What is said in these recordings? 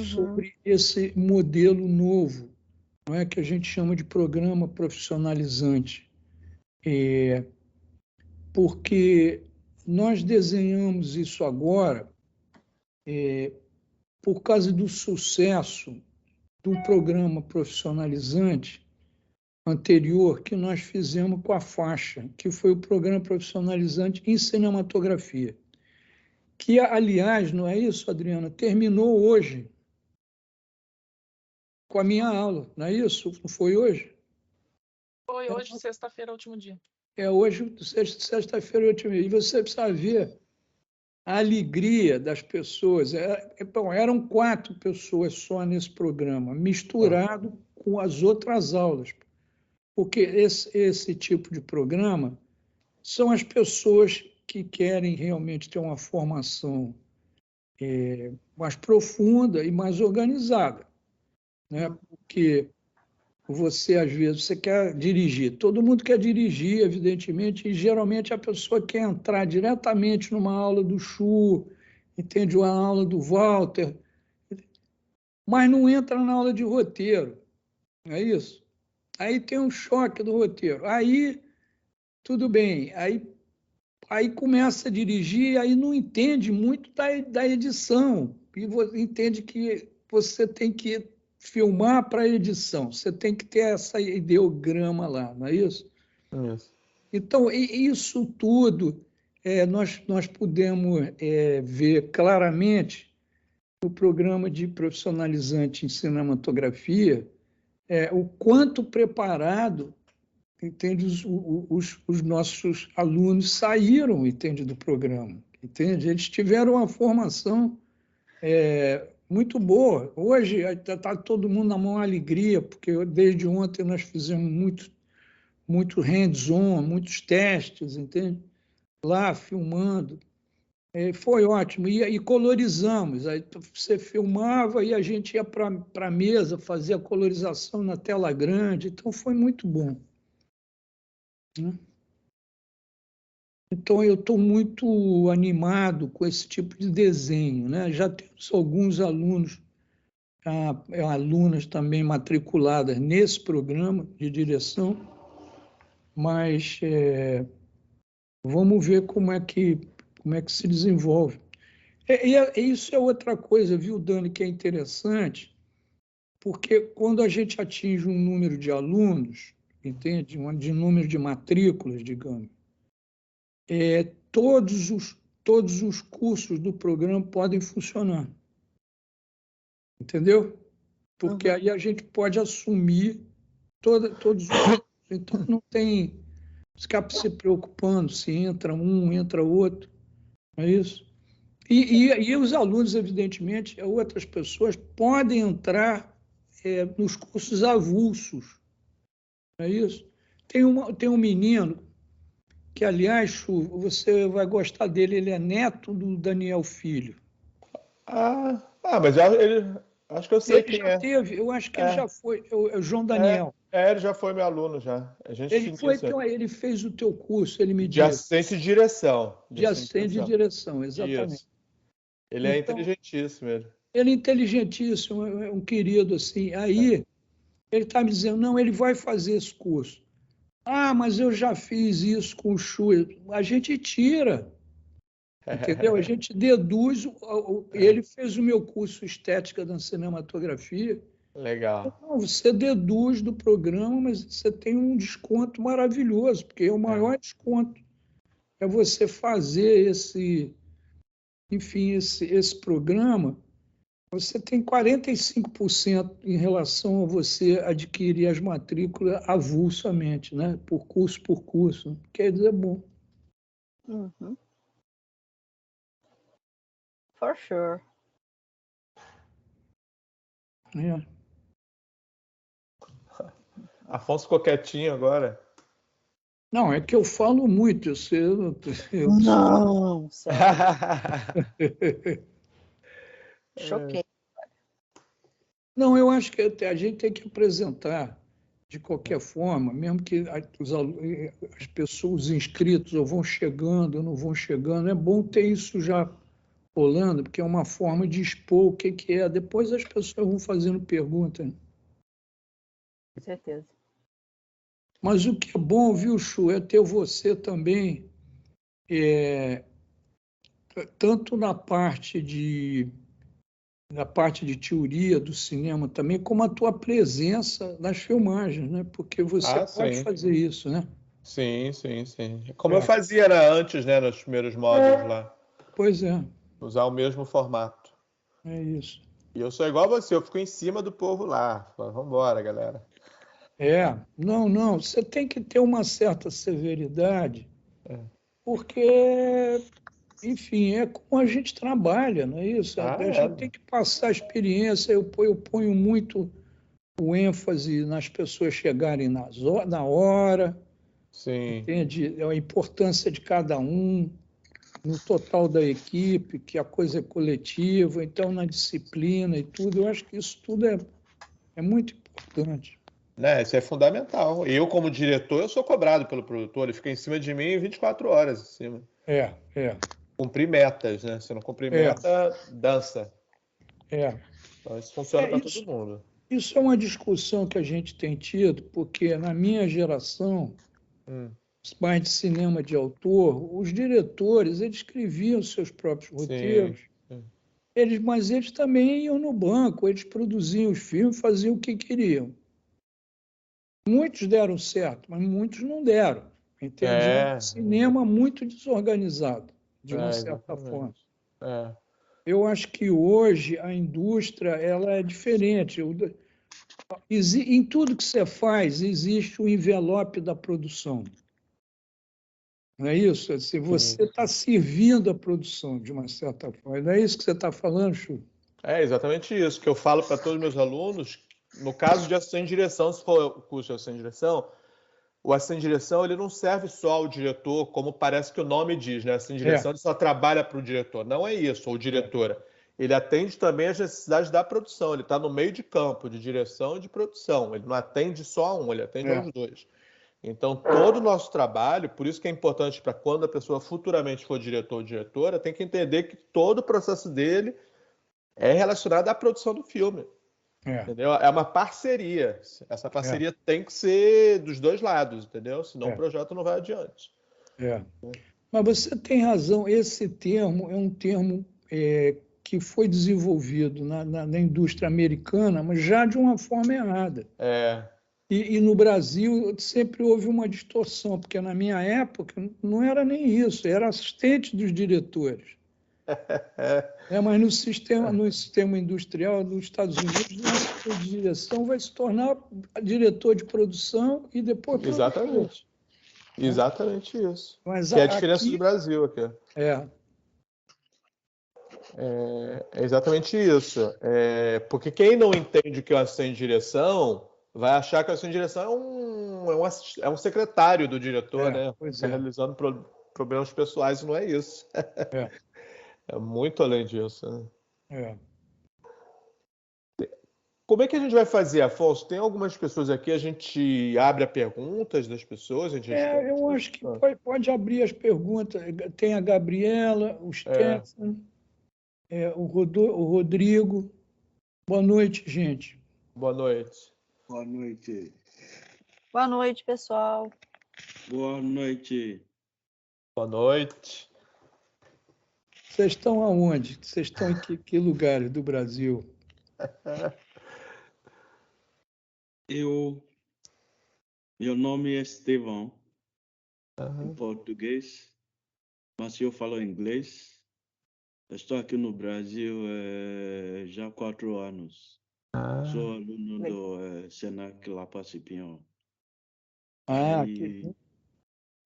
sobre esse modelo novo, não é, que a gente chama de programa profissionalizante. Porque nós desenhamos isso agora por causa do sucesso do programa profissionalizante anterior que nós fizemos com a faixa, que foi o programa profissionalizante em cinematografia, que, aliás, não é isso, Adriana? Terminou hoje com a minha aula, não é isso? Não foi hoje? Foi hoje, sexta-feira, é o último dia. Hoje, sexta-feira, é o último dia. E você precisa ver a alegria das pessoas. Bom, eram 4 pessoas só nesse programa, misturado com as outras aulas, porque esse tipo de programa são as pessoas que querem realmente ter uma formação mais profunda e mais organizada, né? Porque você, às vezes, você quer dirigir. Todo mundo quer dirigir, evidentemente, e geralmente a pessoa quer entrar diretamente numa aula do Chu, entende? Uma aula do Walter, mas não entra na aula de roteiro, não é isso? Aí tem um choque do roteiro. Aí, tudo bem, aí começa a dirigir, aí não entende muito da edição, e entende que você tem que filmar para a edição, você tem que ter essa ideograma lá, não é isso? Isso. Então, isso tudo nós podemos ver claramente no programa de profissionalizante em cinematografia, o quanto preparado, entende, os nossos alunos saíram, entende, do programa, entende? Eles tiveram uma formação muito boa. Hoje está todo mundo na mão alegria, porque desde ontem nós fizemos muito hands-on, muitos testes, entende? Lá filmando. Foi ótimo. E colorizamos. Aí você filmava e a gente ia para a mesa, fazia a colorização na tela grande. Então, foi muito bom, né? Então, eu estou muito animado com esse tipo de desenho, né? Já temos alguns alunos, alunas também matriculadas nesse programa de direção, mas vamos ver como é que se desenvolve. Isso é outra coisa, viu, Dani, que é interessante, porque quando a gente atinge um número de alunos, entende? De número de matrículas, digamos, todos os cursos do programa podem funcionar, entendeu? Porque aí a gente pode assumir todos os cursos. Então, não tem ficar se preocupando se entra um, entra outro, não é isso? E os alunos, evidentemente, outras pessoas podem entrar nos cursos avulsos, não é isso? Tem um menino que, aliás, Chu, você vai gostar dele, ele é neto do Daniel Filho. Mas acho que eu sei Ele quem já é. teve, eu acho que ele já foi, é o João Daniel. Ele já foi meu aluno já. A gente Ele fez o teu curso, ele me de disse. assistência de direção. De assistente de direção, exatamente. Isso. Ele é inteligentíssimo, ele. Ele é inteligentíssimo, é um querido assim. Aí ele está me dizendo, não, ele vai fazer esse curso. Mas eu já fiz isso com o Chu. A gente tira, entendeu? A gente deduz. Ele fez o meu curso Estética da Cinematografia. Legal. Não, você deduz do programa, mas você tem um desconto maravilhoso, porque o maior desconto é você fazer esse programa. Você tem 45% em relação a você adquirir as matrículas avulsamente, né? Por curso. Quer dizer, bom. For sure. Afonso ficou quietinho agora. Não, é que eu falo muito. Não, sério. Choquei. Não, eu acho que a gente tem que apresentar, de qualquer forma, mesmo que as pessoas, os inscritos, ou vão chegando ou não vão chegando, é bom ter isso já rolando, porque é uma forma de expor o que é. Depois as pessoas vão fazendo perguntas. Com certeza. Mas o que é bom, viu, Chu, é ter você também, tanto na parte de teoria do cinema também, como a tua presença nas filmagens, né? Porque você Ah, pode sim. fazer isso, né? Sim, sim, sim. Como eu É. fazia antes, né, nos primeiros módulos lá. Pois é, Usar o mesmo formato. é isso. E eu sou igual a você, eu fico em cima do povo lá. Falo, vambora, galera. Não, você tem que ter uma certa severidade, É. porque, enfim, é como a gente trabalha, não é isso? Ah, A é. gente tem que passar a experiência, eu ponho muito o ênfase nas pessoas chegarem na hora, Sim. entende? A importância de cada um, no total da equipe, que a coisa é coletiva, então na disciplina e tudo, eu acho que isso tudo é muito importante. Né, isso é fundamental. Eu, como diretor, eu sou cobrado pelo produtor. Ele fica em cima de mim 24 horas em cima. É, é, Cumprir metas, né? Se não cumprir é, meta, dança. é. Então, isso funciona para todo Isso, mundo. isso é uma discussão que a gente tem tido, porque na minha geração, Hum, mais de cinema de autor, os diretores, eles escreviam seus próprios sim. roteiros, Sim. mas eles também iam no banco, eles produziam os filmes, faziam o que queriam. Muitos deram certo, mas muitos não deram. Entende? É um É, cinema muito desorganizado, de uma certa forma. exatamente. É. Eu acho que hoje a indústria ela é diferente. Em tudo que você faz, existe o envelope da produção. Não é isso? Se você Sim. está servindo a produção de uma certa forma. Não é isso que você está falando, Chu? É exatamente isso que eu falo para todos os meus alunos. No caso de assistente de direção, se for o curso de assistente de direção, o assistente de direção ele não serve só ao diretor, como parece que o nome diz, né? Assistente de É, direção ele só trabalha para o diretor. Não é isso, ou é, diretora. Ele atende também às necessidades da produção. Ele está no meio de campo, de direção e de produção. Ele não atende só a um, ele atende é, aos dois. Então, todo o nosso trabalho, por isso que é importante para quando a pessoa futuramente for diretor ou diretora, tem que entender que todo o processo dele é relacionado à produção do filme. é, Entendeu? É uma parceria. Essa é, parceria tem que ser dos dois lados, entendeu? Senão o é, projeto não vai adiante. é. Mas você tem razão, esse termo é um termo que foi desenvolvido na indústria americana, mas já de uma forma errada. É, E no Brasil sempre houve uma distorção, porque na minha época não era nem isso, era assistente dos diretores. Mas no sistema industrial dos Estados Unidos, o assistente de direção vai se tornar diretor de produção e depois produtor. exatamente. Exatamente isso. Mas Que é a diferença do aqui Brasil aqui. é, É exatamente isso. Porque quem não entende o que é um assistente de direção vai achar que o assistente de direção é um secretário do diretor, né? pois Fica é, realizando problemas pessoais e não é isso. é, É muito além disso, né? é. Como é que a gente vai fazer, Afonso? Tem algumas pessoas aqui, a gente abre a perguntas das pessoas, a gente Eu responde. acho que pode abrir as perguntas. Tem a Gabriela, o É, Stefan, o Rodrigo. Boa noite, gente. boa noite. Boa noite. Boa noite, pessoal. Boa noite. Boa noite. Vocês estão aonde? Vocês estão em que lugares do Brasil? Meu nome é Estevão, em Aham. português, mas eu falo inglês. Estou aqui no Brasil já há 4 anos. Ah, Sou aluno do Senac La Paz e Pinhão. Ah, E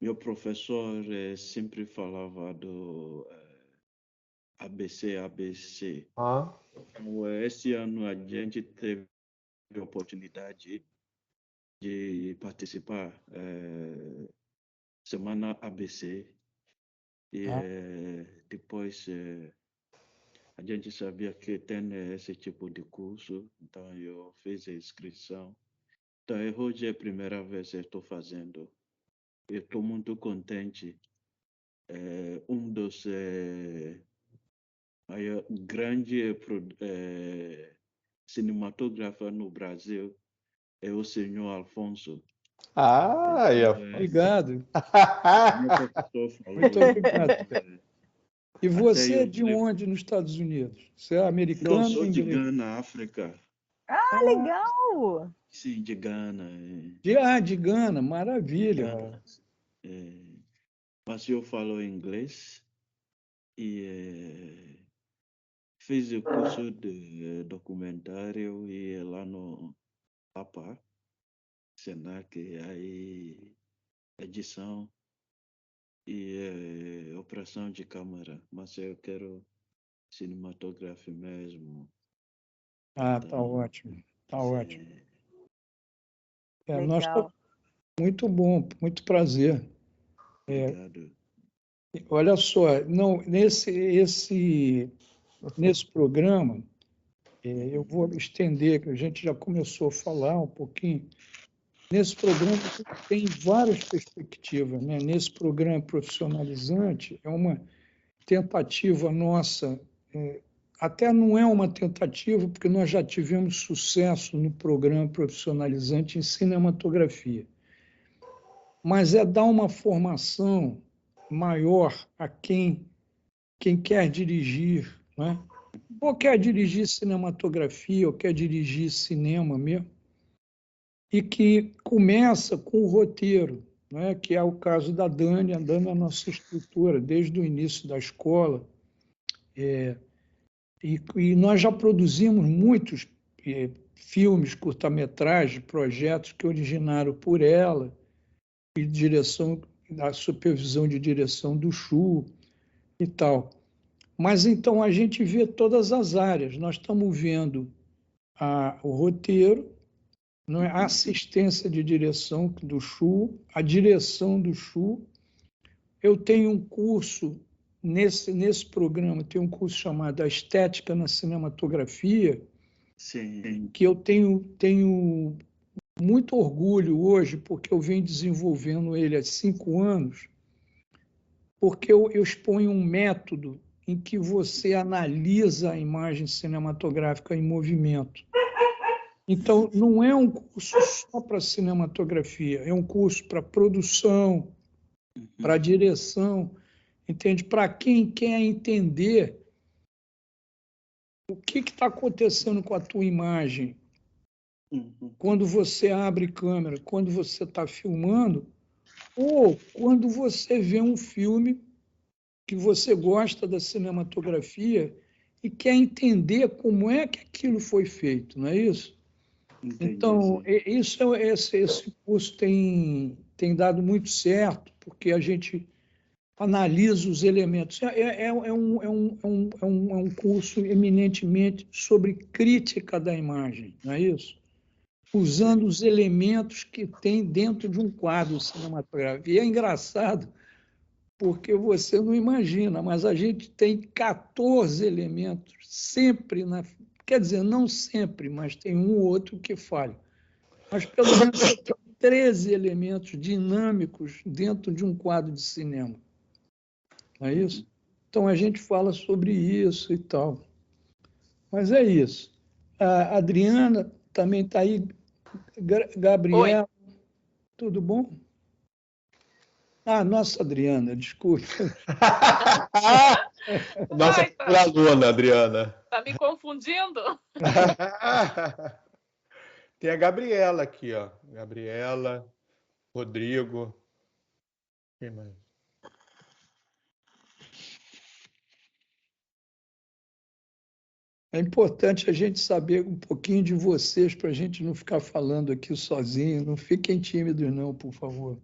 meu professor sempre falava do ABC. ah, Então, esse ano a gente teve a oportunidade de participar Semana ABC e ah, depois a gente sabia que tem esse tipo de curso, então eu fiz a inscrição. Então hoje é a primeira vez que estou fazendo. Eu estou muito contente. Um dos Aí, grande cinematógrafo no Brasil é o senhor Alfonso. Ah, aí, Obrigado. Meu professor falou. Muito obrigado. E você Até é eu de falei, onde nos Estados Unidos? Você é não, americano ou sou de inglês? Gana, África. Ah, legal! Sim, de Gana. De Gana, maravilha. Gana. Mas eu falo inglês e fiz o curso de documentário e lá no Papa, Senac, aí edição e operação de câmera. Mas eu quero cinematografia mesmo. Ah, tá Então, ótimo. Tá ótimo. Legal. Nós muito bom, muito prazer. obrigado. Olha só, não, nesse programa, eu vou estender, que a gente já começou a falar um pouquinho. Nesse programa tem várias perspectivas, né? Nesse programa profissionalizante, é uma tentativa nossa, até não é uma tentativa, porque nós já tivemos sucesso no programa profissionalizante em cinematografia, mas é dar uma formação maior a quem quer dirigir, né? Ou quer dirigir cinematografia, ou quer dirigir cinema mesmo, e que começa com o roteiro, né? Que é o caso da Dani. A Dani é a nossa instrutora desde o início da escola, e nós já produzimos muitos filmes, curta-metragens, projetos que originaram por ela, e direção, da supervisão de direção do Chu e tal. Mas então a gente vê todas as áreas. Nós estamos vendo o roteiro, não é? A assistência de direção do Chu, a direção do Chu. Eu tenho um curso nesse programa, tem um curso chamado A Estética na Cinematografia, Sim. que eu tenho muito orgulho hoje, porque eu venho desenvolvendo ele há 5 anos, porque eu exponho um método em que você analisa a imagem cinematográfica em movimento. Então, não é um curso só para cinematografia, é um curso para produção, para direção, entende? Para quem quer entender o que está acontecendo com a tua imagem quando você abre câmera, quando você está filmando, ou quando você vê um filme que você gosta da cinematografia e quer entender como é que aquilo foi feito, não é isso? Entendi, Então, sim. esse curso tem dado muito certo, porque a gente analisa os elementos. É um curso eminentemente sobre crítica da imagem, não é isso? Usando os elementos que tem dentro de um quadro cinematográfico. E é engraçado, porque você não imagina, mas a gente tem 14 elementos sempre quer dizer, não sempre, mas tem um ou outro que falha. Mas pelo menos você tem 13 elementos dinâmicos dentro de um quadro de cinema. Não é isso? Então a gente fala sobre isso e tal. Mas é isso. A Adriana também está aí. Oi. Gabriela, tudo bom? Nossa Adriana, desculpe. Nossa Ai, futura aluna, Adriana. tá me confundindo? Tem a Gabriela aqui, ó. Gabriela, Rodrigo. Quem mais? É importante a gente saber um pouquinho de vocês para a gente não ficar falando aqui sozinho. Não fiquem tímidos, não, por favor.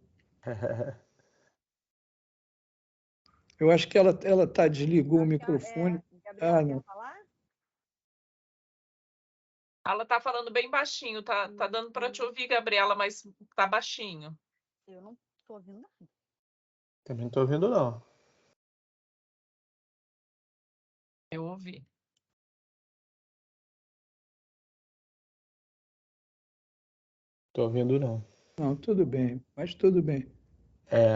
Eu acho que ela desligou o microfone. Gabriela, Não. quer falar? Ela tá falando bem baixinho, tá dando para te ouvir, Gabriela, mas tá baixinho. Eu não estou ouvindo nada. Também não estou ouvindo, não. Eu ouvi. Estou ouvindo, não. Não, tudo bem, mas tudo bem.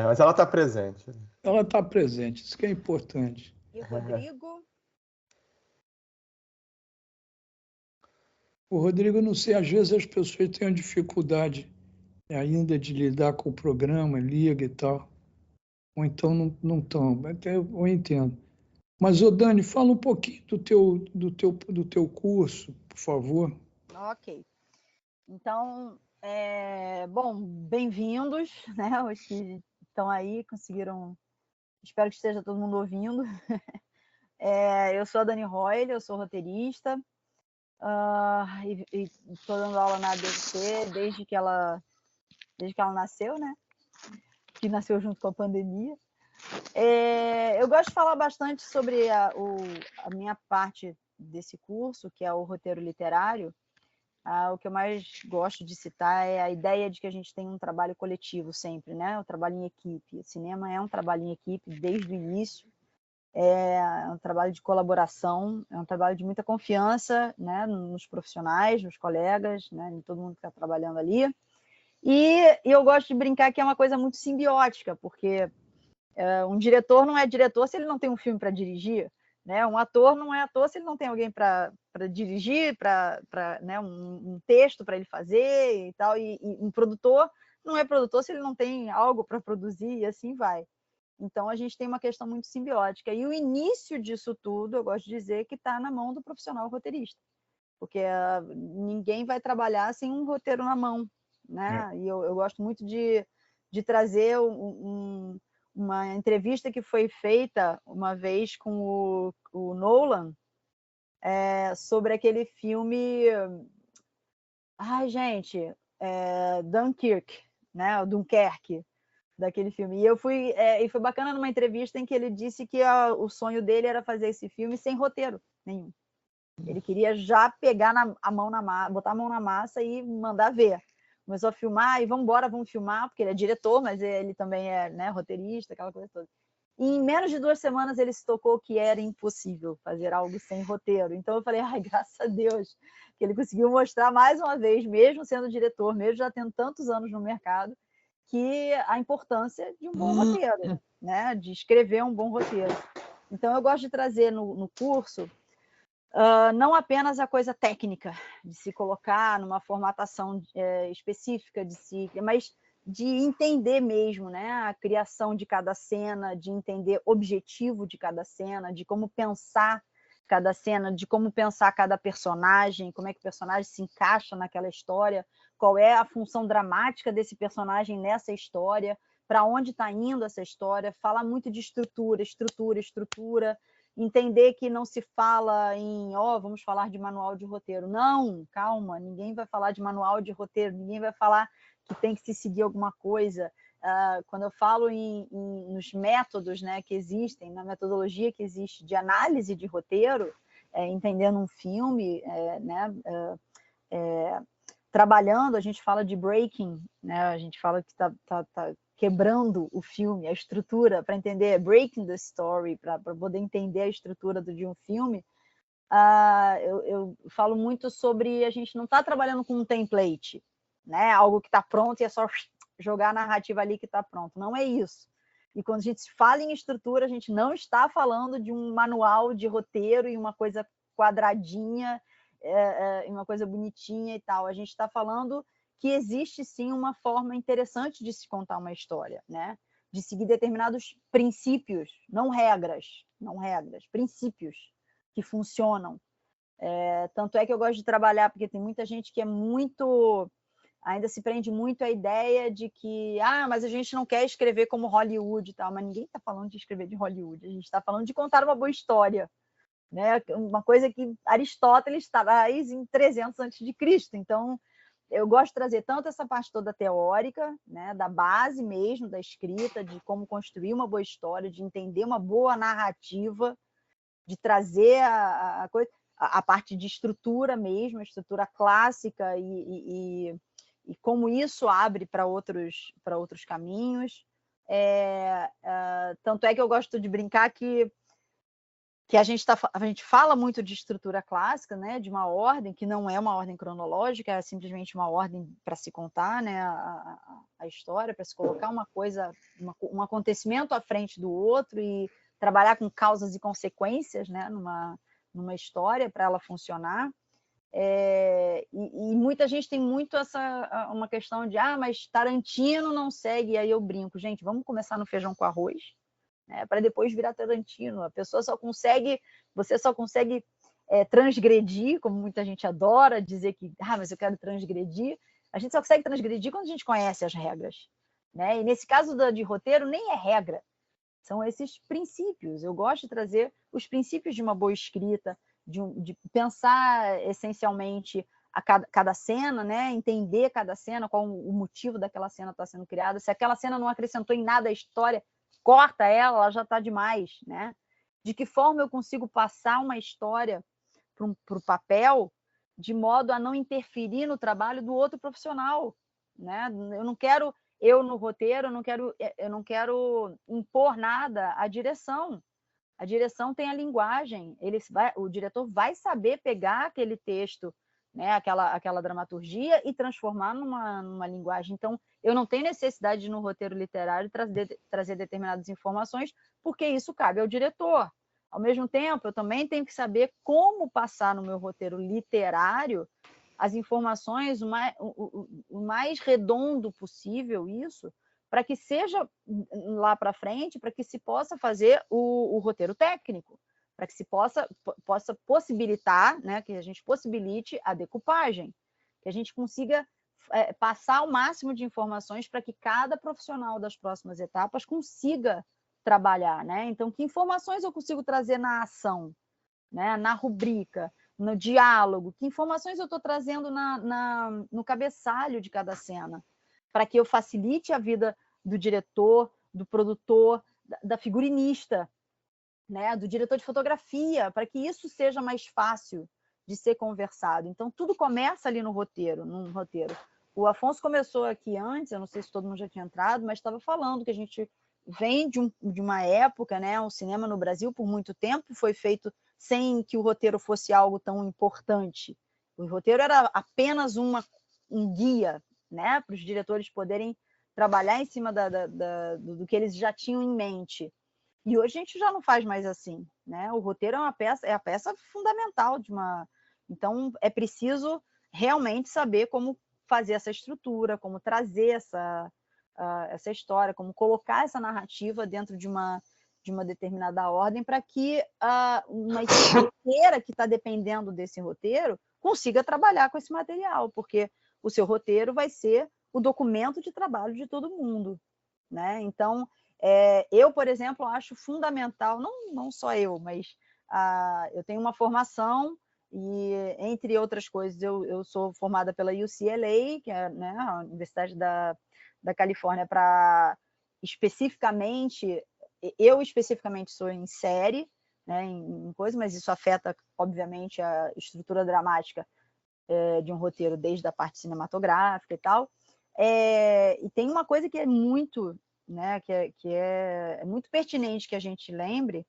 Mas ela está presente. Ela está presente, isso que é importante. E Rodrigo? O Rodrigo, não sei, às vezes as pessoas têm uma dificuldade ainda de lidar com o programa, liga e tal, ou então não estão, até eu entendo. Mas, ô Dani, fala um pouquinho do teu curso, por favor. Ok. Então, bom, bem-vindos, né? Os que estão aí, conseguiram. Espero que esteja todo mundo ouvindo. Eu sou a Dani Royle, eu sou roteirista, e estou dando aula na ABC desde que ela nasceu, né? Que nasceu junto com a pandemia. Eu gosto de falar bastante sobre a minha parte desse curso, que é o roteiro literário. O que eu mais gosto de citar é a ideia de que a gente tem um trabalho coletivo sempre, né? O trabalho em equipe. O cinema é um trabalho em equipe desde o início. É um trabalho de colaboração, é um trabalho de muita confiança, né? Nos profissionais, nos colegas, né? Em todo mundo que está trabalhando ali. E eu gosto de brincar que é uma coisa muito simbiótica, porque um diretor não é diretor se ele não tem um filme para dirigir, né? Um ator não é ator se ele não tem alguém para dirigir, né? um texto para ele fazer e tal. E um produtor não é produtor se ele não tem algo para produzir, e assim vai. Então, a gente tem uma questão muito simbiótica. E o início disso tudo, eu gosto de dizer que está na mão do profissional roteirista, porque ninguém vai trabalhar sem um roteiro na mão, né? E eu gosto muito de trazer uma entrevista que foi feita uma vez com o Nolan, sobre aquele filme... Ai, gente, Dunkirk, né? O Dunkerque, daquele filme. E foi bacana numa entrevista em que ele disse que o sonho dele era fazer esse filme sem roteiro nenhum. Ele queria já pegar a mão na massa, botar a mão na massa e mandar ver. Começou a filmar e vamos filmar, porque ele é diretor, mas ele também é, né, roteirista, aquela coisa toda. E em menos de 2 semanas ele se tocou que era impossível fazer algo sem roteiro. Então eu falei, ai, graças a Deus, que ele conseguiu mostrar mais uma vez, mesmo sendo diretor, mesmo já tendo tantos anos no mercado, que a importância de um bom roteiro, né? De escrever um bom roteiro. Então eu gosto de trazer no curso não apenas a coisa técnica de se colocar numa formatação específica mas de entender mesmo, né, a criação de cada cena, de entender o objetivo de cada cena, de como pensar cada cena, de como pensar cada personagem, como é que o personagem se encaixa naquela história, qual é a função dramática desse personagem nessa história, para onde está indo essa história, fala muito de estrutura, entender que não se fala em, vamos falar de manual de roteiro. Não, calma, ninguém vai falar de manual de roteiro, ninguém vai falar que tem que se seguir alguma coisa. Quando eu falo nos métodos, né, que existem, na metodologia que existe de análise de roteiro, entendendo um filme, né, trabalhando, a gente fala de breaking, né, a gente fala que está quebrando o filme, a estrutura, para entender, breaking the story, para poder entender a estrutura de um filme. Eu falo muito sobre a gente não está trabalhando com um template, né? Algo que está pronto e é só jogar a narrativa ali que está pronto. Não é isso. E quando a gente fala em estrutura, a gente não está falando de um manual de roteiro e uma coisa quadradinha, uma coisa bonitinha e tal. A gente está falando que existe sim uma forma interessante de se contar uma história, né? De seguir determinados princípios, não regras, princípios que funcionam. Tanto é que eu gosto de trabalhar, porque tem muita gente que ainda se prende muito à ideia de que, mas a gente não quer escrever como Hollywood e tal, mas ninguém está falando de escrever de Hollywood, a gente está falando de contar uma boa história, né? Uma coisa que Aristóteles traz em 300 a.C., então eu gosto de trazer tanto essa parte toda teórica, né, da base mesmo, da escrita, de como construir uma boa história, de entender uma boa narrativa, de trazer a parte de estrutura mesmo, a estrutura clássica e como isso abre para outros caminhos. Tanto é que eu gosto de brincar que a gente fala muito de estrutura clássica, né, de uma ordem que não é uma ordem cronológica, é simplesmente uma ordem para se contar, né, a história, para se colocar uma coisa, um acontecimento à frente do outro e trabalhar com causas e consequências, né, numa história para ela funcionar. E muita gente tem muito uma questão de, mas Tarantino não segue, e aí eu brinco, gente, vamos começar no feijão com arroz, né, para depois virar Tarantino. Você só consegue transgredir, como muita gente adora dizer que, mas eu quero transgredir. A gente só consegue transgredir quando a gente conhece as regras, né? E nesse caso de roteiro, nem é regra, são esses princípios. Eu gosto de trazer os princípios de uma boa escrita, de pensar essencialmente cada cena, né? Entender cada cena, qual o motivo daquela cena está sendo criada. Se aquela cena não acrescentou em nada à história, corta ela já está demais, né? De que forma eu consigo passar uma história para o papel de modo a não interferir no trabalho do outro profissional, né? No roteiro, eu não quero impor nada à direção. A direção tem a linguagem, o diretor vai saber pegar aquele texto, né, aquela dramaturgia e transformar numa linguagem. Então, eu não tenho necessidade de, no roteiro literário, trazer determinadas informações, porque isso cabe ao diretor. Ao mesmo tempo, eu também tenho que saber como passar no meu roteiro literário as informações o mais redondo possível, isso, para que seja lá para frente, para que se possa fazer o roteiro técnico, para que se possa possibilitar, né, que a gente possibilite a decupagem, que a gente consiga passar o máximo de informações para que cada profissional das próximas etapas consiga trabalhar, né? Então, que informações eu consigo trazer na ação, né, na rubrica, no diálogo, que informações eu estou trazendo no cabeçalho de cada cena, para que eu facilite a vida do diretor, do produtor, da figurinista, né, do diretor de fotografia, para que isso seja mais fácil de ser conversado. Então, tudo começa ali no roteiro. O Afonso começou aqui antes, eu não sei se todo mundo já tinha entrado, mas estava falando que a gente vem de uma época, né, o cinema no Brasil, por muito tempo, foi feito sem que o roteiro fosse algo tão importante. O roteiro era apenas um guia, né, para os diretores poderem trabalhar em cima do que eles já tinham em mente. E hoje a gente já não faz mais assim, né? O roteiro é a peça fundamental de uma... Então, é preciso realmente saber como fazer essa estrutura, como trazer essa história, como colocar essa narrativa dentro de uma determinada ordem para que uma equipe inteira que está dependendo desse roteiro consiga trabalhar com esse material, porque o seu roteiro vai ser o documento de trabalho de todo mundo, né? Então, eu, por exemplo, acho fundamental, não só eu, mas eu tenho uma formação e, entre outras coisas, eu sou formada pela UCLA, que é, né, a Universidade da Califórnia, eu especificamente sou em série, né, em coisa, mas isso afeta, obviamente, a estrutura dramática de um roteiro, desde a parte cinematográfica e tal. E tem uma coisa que é muito, né, que é muito pertinente que a gente lembre,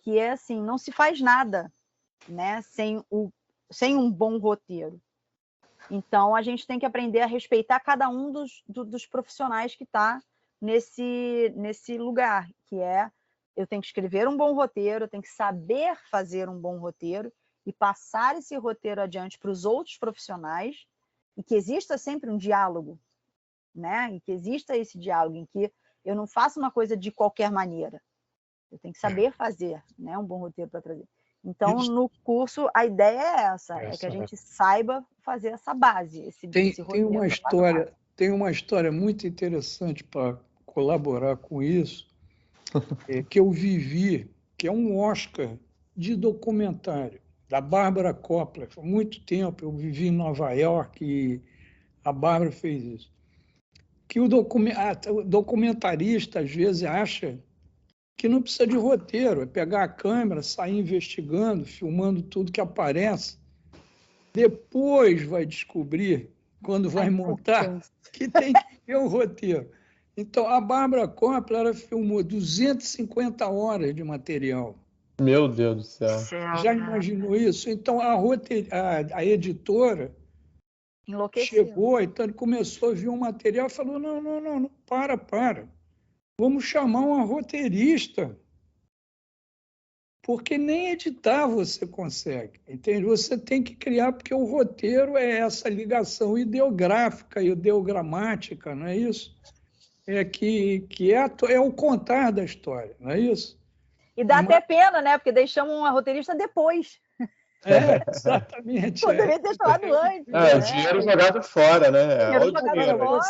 que é assim, não se faz nada, né, sem um bom roteiro. Então, a gente tem que aprender a respeitar cada um dos profissionais que está nesse lugar, que eu tenho que escrever um bom roteiro, eu tenho que saber fazer um bom roteiro e passar esse roteiro adiante para os outros profissionais, e que exista sempre um diálogo, né? E que exista esse diálogo em que eu não faço uma coisa de qualquer maneira. Eu tenho que saber fazer, né, um bom roteiro para trazer. Então, no curso, a ideia é essa, é que a gente saiba fazer essa base, esse roteiro. Tem uma história muito interessante para colaborar com isso, que eu vivi, que é um Oscar de documentário, da Bárbara Coppola. Há muito tempo eu vivi em Nova York e a Bárbara fez isso. Que o documentarista, às vezes, acha que não precisa de roteiro, é pegar a câmera, sair investigando, filmando tudo que aparece. Depois vai descobrir, quando vai montar, que tem que ter um roteiro. Então, a Bárbara Coppola, ela filmou 250 horas de material. Meu Deus do céu. Já imaginou isso? Então, a editora enlouqueceu. Chegou, então ele começou a ver um material e falou, não, para. Vamos chamar uma roteirista. porque nem editar você consegue, entende? Você tem que criar, porque o roteiro é essa ligação ideográfica, ideogramática, não é isso? É o contar da história, não é isso? E dá até pena, né? Porque deixamos uma roteirista depois. Exatamente. Poderia ter falado antes. O dinheiro jogado fora, né? Dinheiro jogado fora.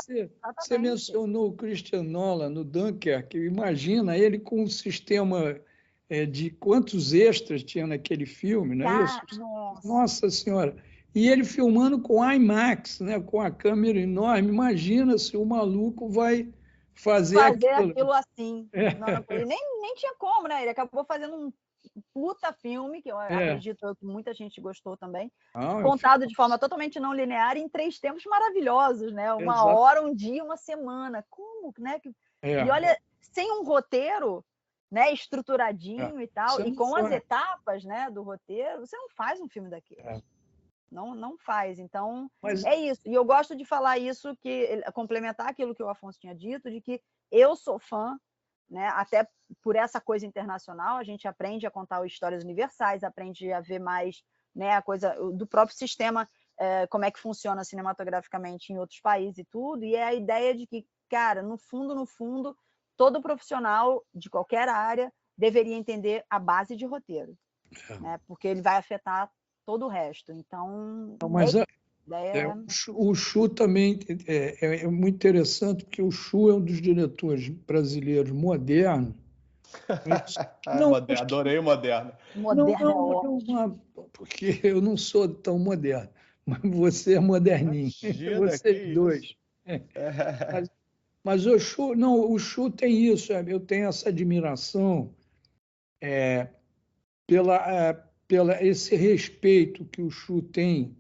Você mencionou o Christian Nolan no Dunkirk. Imagina ele com um sistema de quantos extras tinha naquele filme, não é isso? Nossa Senhora! E ele filmando com IMAX, né? Com a câmera enorme. Imagina se o maluco vai fazer aquilo assim. Não, ele nem tinha como, né? Ele acabou fazendo um puta filme, que eu acredito que muita gente gostou também, contado de forma totalmente não linear, em 3 tempos maravilhosos, né? Uma hora, um dia, uma semana. Como, né? E olha, sem um roteiro, né, estruturadinho e tal, e com as etapas, né, do roteiro, você não faz um filme daquele. Não faz. Então, é isso. E eu gosto de falar isso, complementar aquilo que o Afonso tinha dito, de que eu sou fã, né, até por essa coisa internacional, a gente aprende a contar histórias universais, aprende a ver mais, né, a coisa do próprio sistema, como é que funciona cinematograficamente em outros países e tudo, e é a ideia de que, cara, no fundo, todo profissional de qualquer área deveria entender a base de roteiro, né, porque ele vai afetar todo o resto. Então, o Chu também é muito interessante, porque o Chu é um dos diretores brasileiros modernos. Adorei o moderno. Não, porque eu não sou tão moderno, mas você é moderninho. Vocês dois. Mas o Chu tem isso. Eu tenho essa admiração pela esse respeito que o Chu tem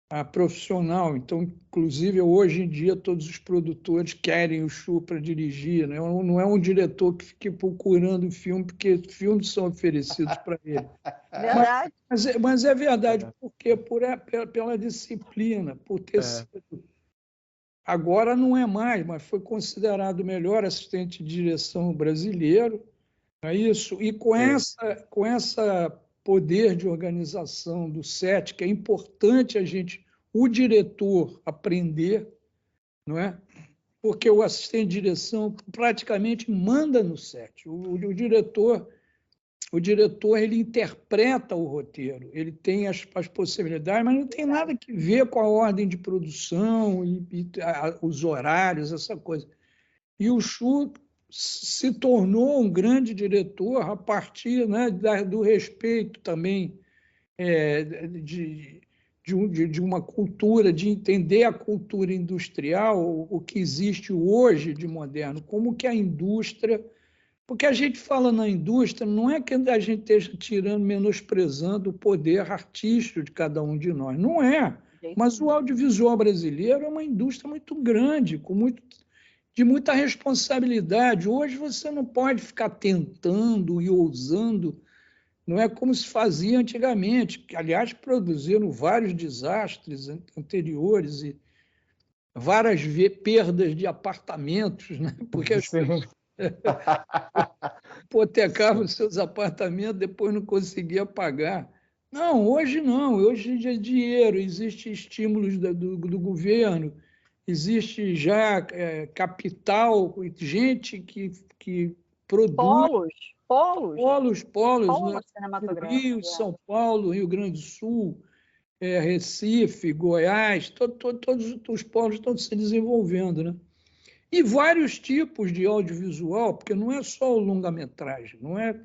a profissional. Então, inclusive, hoje em dia, todos os produtores querem o Chu para dirigir. Né? Não é um diretor que fique procurando filme, porque filmes são oferecidos para ele. Verdade. Mas é verdade, porque pela disciplina, por ter sido... Agora não é mais, mas foi considerado o melhor assistente de direção brasileiro. É isso. E com essa poder de organização do set, que é importante o diretor aprender, não é? Porque o assistente de direção praticamente manda no set. O diretor ele interpreta o roteiro, ele tem as possibilidades, mas não tem nada que ver com a ordem de produção e os horários, essa coisa. E o Chu se tornou um grande diretor a partir, né, do respeito também de uma cultura, de entender a cultura industrial, o que existe hoje de moderno, como que a indústria... Porque a gente fala na indústria, não é que a gente esteja tirando, menosprezando o poder artístico de cada um de nós, não é. Mas o audiovisual brasileiro é uma indústria muito grande, de muita responsabilidade. Hoje você não pode ficar tentando e ousando, não é como se fazia antigamente, que, aliás, produziram vários desastres anteriores e várias perdas de apartamentos, né? Porque as pessoas hipotecavam seus apartamentos, depois não conseguia pagar. Não, hoje é dinheiro, existem estímulos do governo, existe já capital, gente que produz... Polos, né? Rio, São Paulo, Rio Grande do Sul, Recife, Goiás, todos os polos estão se desenvolvendo, né? E vários tipos de audiovisual, porque não é só o longa-metragem, não é?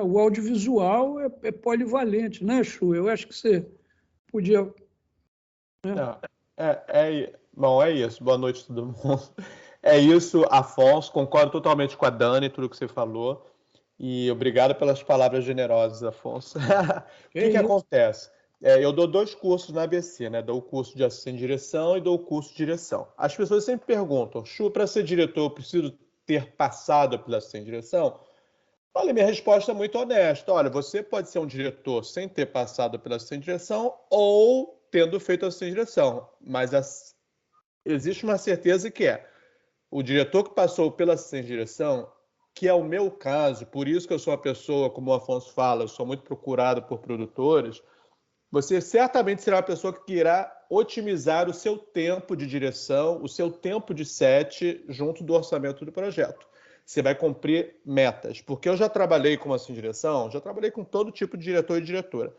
O audiovisual é polivalente, né, Chu? Eu acho que você podia... Né? Bom, é isso. Boa noite a todo mundo. É isso, Afonso. Concordo totalmente com a Dani, tudo que você falou. E obrigado pelas palavras generosas, Afonso. O que acontece? Eu dou 2 cursos na ABC, né? Dou o curso de assistente de direção e dou o curso de direção. As pessoas sempre perguntam, Chu, para ser diretor, eu preciso ter passado pela assistente de direção? Olha, minha resposta é muito honesta. Olha, você pode ser um diretor sem ter passado pela assistente de direção ou tendo feito assistente de direção. Mas existe uma certeza que o diretor que passou pela assistente de direção, que é o meu caso, por isso que eu sou uma pessoa, como o Afonso fala, eu sou muito procurado por produtores, você certamente será uma pessoa que irá otimizar o seu tempo de direção, o seu tempo de set junto do orçamento do projeto. Você vai cumprir metas. Porque eu já trabalhei como assim direção, já trabalhei com todo tipo de diretor e diretora.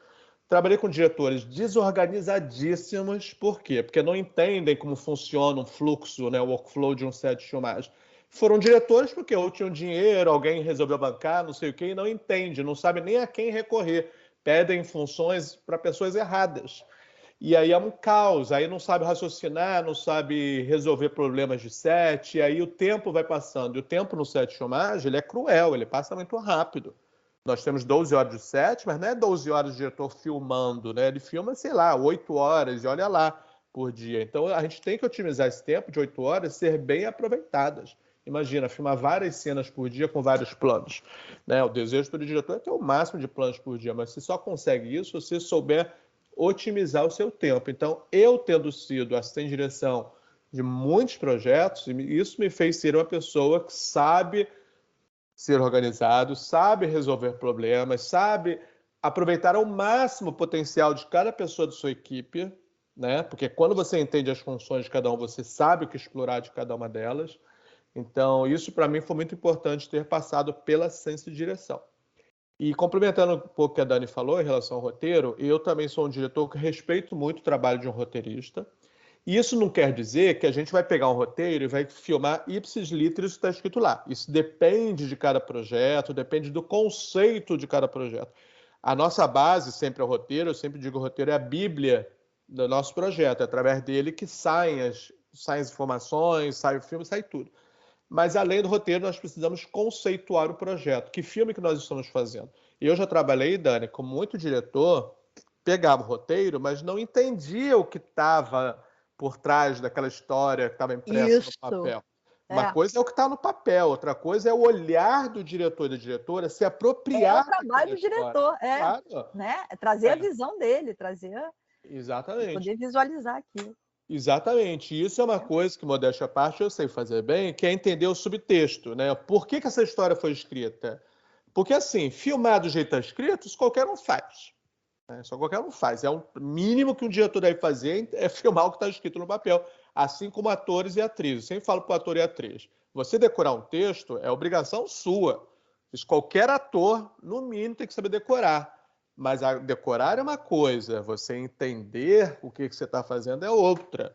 Trabalhei com diretores desorganizadíssimos. Por quê? Porque não entendem como funciona um fluxo, né, o workflow de um set de filmagem. Foram diretores porque ou tinham dinheiro, alguém resolveu bancar, não sei o quê, e não entende, não sabe nem a quem recorrer. Pedem funções para pessoas erradas. E aí é um caos, aí não sabe raciocinar, não sabe resolver problemas de set, e aí o tempo vai passando. E o tempo no set de filmagem, ele é cruel, ele passa muito rápido. Nós temos 12 horas de set, mas não é 12 horas de diretor filmando, né? Ele filma, sei lá, 8 horas, e olha lá, por dia. Então a gente tem que otimizar esse tempo de 8 horas, ser bem aproveitadas. Imagina, filmar várias cenas por dia com vários planos. Né? O desejo do diretor é ter o máximo de planos por dia, mas você só consegue isso se você souber otimizar o seu tempo. Então, eu tendo sido assistente de direção de muitos projetos, isso me fez ser uma pessoa que sabe ser organizado, sabe resolver problemas, sabe aproveitar ao máximo o potencial de cada pessoa de sua equipe, né? Porque quando você entende as funções de cada um, você sabe o que explorar de cada uma delas. Então, isso para mim foi muito importante ter passado pela assistência de direção. E complementando um pouco o que a Dani falou em relação ao roteiro, eu também sou um diretor que respeito muito o trabalho de um roteirista. E isso não quer dizer que a gente vai pegar um roteiro e vai filmar ipsis literis que está escrito lá. Isso depende de cada projeto, depende do conceito de cada projeto. A nossa base sempre é o roteiro, eu sempre digo que o roteiro é a bíblia do nosso projeto, é através dele que saem as informações, sai o filme, sai tudo. Mas, além do roteiro, nós precisamos conceituar o projeto. Que filme que nós estamos fazendo? Eu já trabalhei, Dani, com muito diretor, pegava o roteiro, mas não entendia o que estava por trás daquela história que estava impressa no papel. Uma coisa é o que está no papel, outra coisa é o olhar do diretor e da diretora se apropriar. É o trabalho do diretor, claro. Né? Trazer a visão dele, Exatamente. Poder visualizar aquilo. Exatamente. Isso é uma coisa que, modéstia à parte, eu sei fazer bem, que é entender o subtexto, né? Por que essa história foi escrita? Porque, assim, filmar do jeito que está escrito, isso qualquer um faz. Né? Só qualquer um faz. É o mínimo que um diretor deve fazer é filmar o que está escrito no papel, assim como atores e atrizes. Eu sempre falo para o ator e atriz. Você decorar um texto é obrigação sua. Isso qualquer ator, no mínimo, tem que saber decorar. Mas decorar é uma coisa, você entender o que você está fazendo é outra.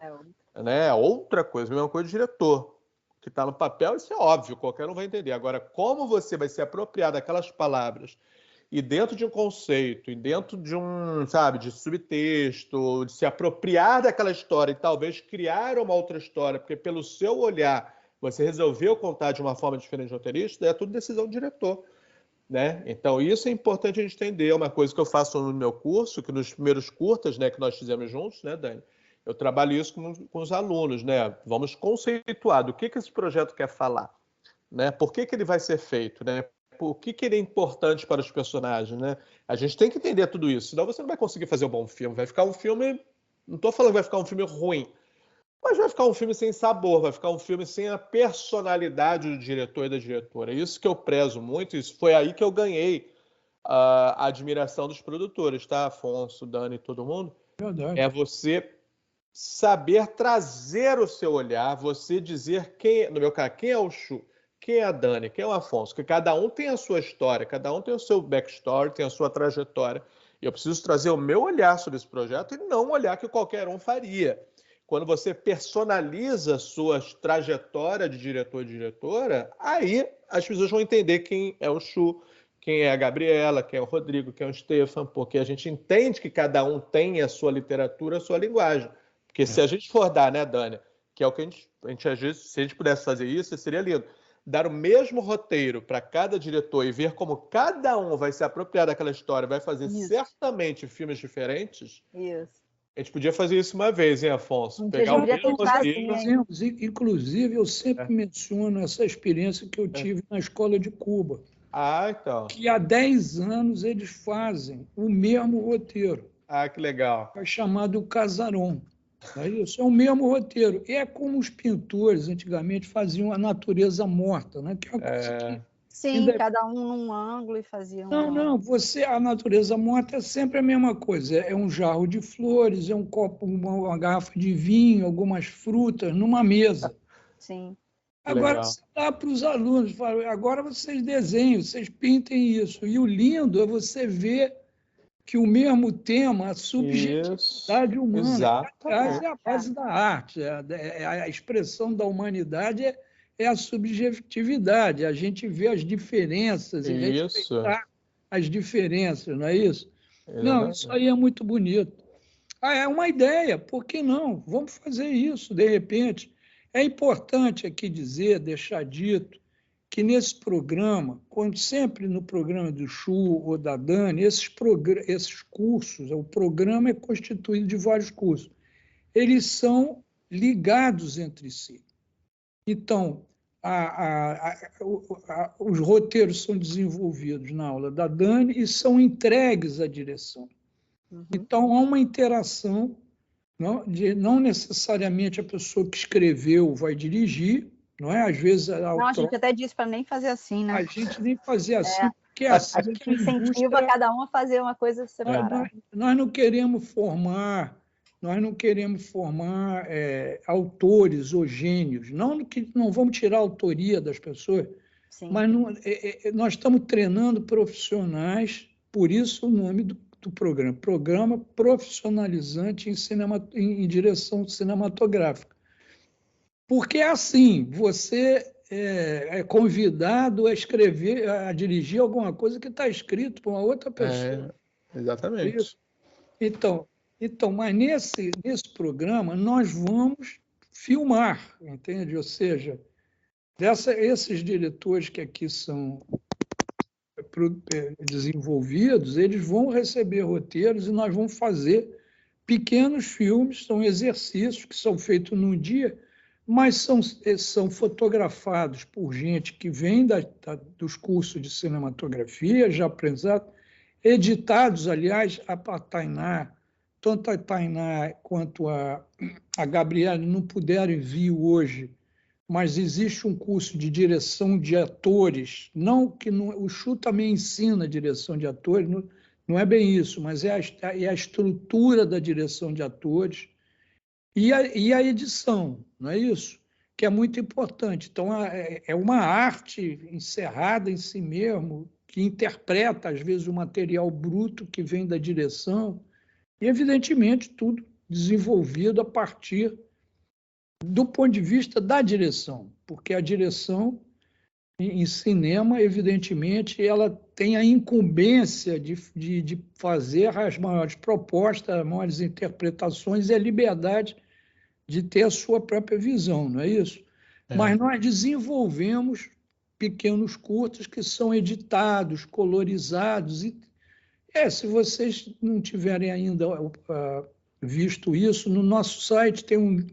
Né? Outra coisa, a mesma coisa do diretor. O que está no papel, isso é óbvio, qualquer um vai entender. Agora, como você vai se apropriar daquelas palavras e dentro de um conceito, e dentro de um, sabe, de subtexto, de se apropriar daquela história e talvez criar uma outra história, porque pelo seu olhar você resolveu contar de uma forma diferente do roteirista, é tudo decisão do diretor. Né? Então, isso é importante a gente entender. É uma coisa que eu faço no meu curso, que nos primeiros curtas, né, que nós fizemos juntos, né, Dani? Eu trabalho isso com os alunos, né? Vamos conceituar do que esse projeto quer falar, né? Por que ele vai ser feito, né? Por que ele é importante para os personagens, né? A gente tem que entender tudo isso, senão você não vai conseguir fazer um bom filme. Vai ficar um filme... Não estou falando que vai ficar um filme ruim, mas vai ficar um filme sem sabor, vai ficar um filme sem a personalidade do diretor e da diretora. Isso que eu prezo muito, isso foi aí que eu ganhei a admiração dos produtores, tá? Afonso, Dani, todo mundo. Verdade. É você saber trazer o seu olhar, você dizer quem, no meu caso, quem é o Chu, quem é a Dani, quem é o Afonso, que cada um tem a sua história, cada um tem o seu backstory, tem a sua trajetória. E eu preciso trazer o meu olhar sobre esse projeto e não um olhar que qualquer um faria. Quando você personaliza a sua trajetória de diretor e diretora, aí as pessoas vão entender quem é o Chu, quem é a Gabriela, quem é o Rodrigo, quem é o Stefan, porque a gente entende que cada um tem a sua literatura, a sua linguagem. Porque se a gente for dar, né, Dani, que é o que a gente às vezes, se a gente pudesse fazer isso, seria lindo. Dar o mesmo roteiro para cada diretor e ver como cada um vai se apropriar daquela história, vai fazer certamente filmes diferentes. Isso. A gente podia fazer isso uma vez, hein, Afonso? Pegar o mesmo roteiro. Inclusive, eu sempre menciono essa experiência que eu tive na escola de Cuba. Então. Que há 10 anos eles fazem o mesmo roteiro. Que legal. É chamado Casarão. É isso, é o mesmo roteiro. É como os pintores antigamente faziam a natureza morta, né? Que é uma coisa Sim, cada um num ângulo e fazia Não, a natureza morta é sempre a mesma coisa. É um jarro de flores, é um copo, uma garrafa de vinho, algumas frutas numa mesa. Sim. Agora Legal. você dá para os alunos, fala, agora vocês desenhem, vocês pintem isso. E o lindo é você ver que o mesmo tema, a subjetividade humana, aliás, é a base da arte, a expressão da humanidade é a subjetividade, a gente vê as diferenças e respeitar as diferenças, não é isso? Não, isso aí é muito bonito. É uma ideia, por que não? Vamos fazer isso, de repente. É importante aqui dizer, deixar dito, que nesse programa, quando sempre no programa do Chu ou da Dani, esses cursos, o programa é constituído de vários cursos, eles são ligados entre si. Então, os roteiros são desenvolvidos na aula da Dani e são entregues à direção. Então, há uma interação, não necessariamente a pessoa que escreveu vai dirigir, não é? Às vezes... a gente até disse para nem fazer assim, né? A gente nem fazia assim, porque assim a gente incentiva cada um a fazer uma coisa separada. Nós não queremos formar autores ou gênios, não que não vamos tirar a autoria das pessoas, Sim. Mas nós estamos treinando profissionais, por isso o nome do programa Profissionalizante em Direção Cinematográfica. Porque é assim, você é convidado a escrever, a dirigir alguma coisa que está escrito por uma outra pessoa. Exatamente. Então, mas nesse programa nós vamos filmar, entende? Ou seja, esses diretores que aqui são desenvolvidos, eles vão receber roteiros e nós vamos fazer pequenos filmes, são exercícios que são feitos num dia, mas são fotografados por gente que vem dos cursos de cinematografia, já aprendizado, editados, aliás, tanto a Tainá quanto a Gabriela não puderam vir hoje, mas existe um curso de direção de atores, o Chu também ensina direção de atores, não é bem isso, mas é a estrutura da direção de atores e a edição, não é isso? Que é muito importante. Então, é uma arte encerrada em si mesmo, que interpreta, às vezes, o material bruto que vem da direção, e, evidentemente, tudo desenvolvido a partir do ponto de vista da direção, porque a direção em cinema, evidentemente, ela tem a incumbência de fazer as maiores propostas, as maiores interpretações e a liberdade de ter a sua própria visão, não é isso? Mas nós desenvolvemos pequenos curtas que são editados, colorizados. Se vocês não tiverem ainda visto isso, no nosso site tem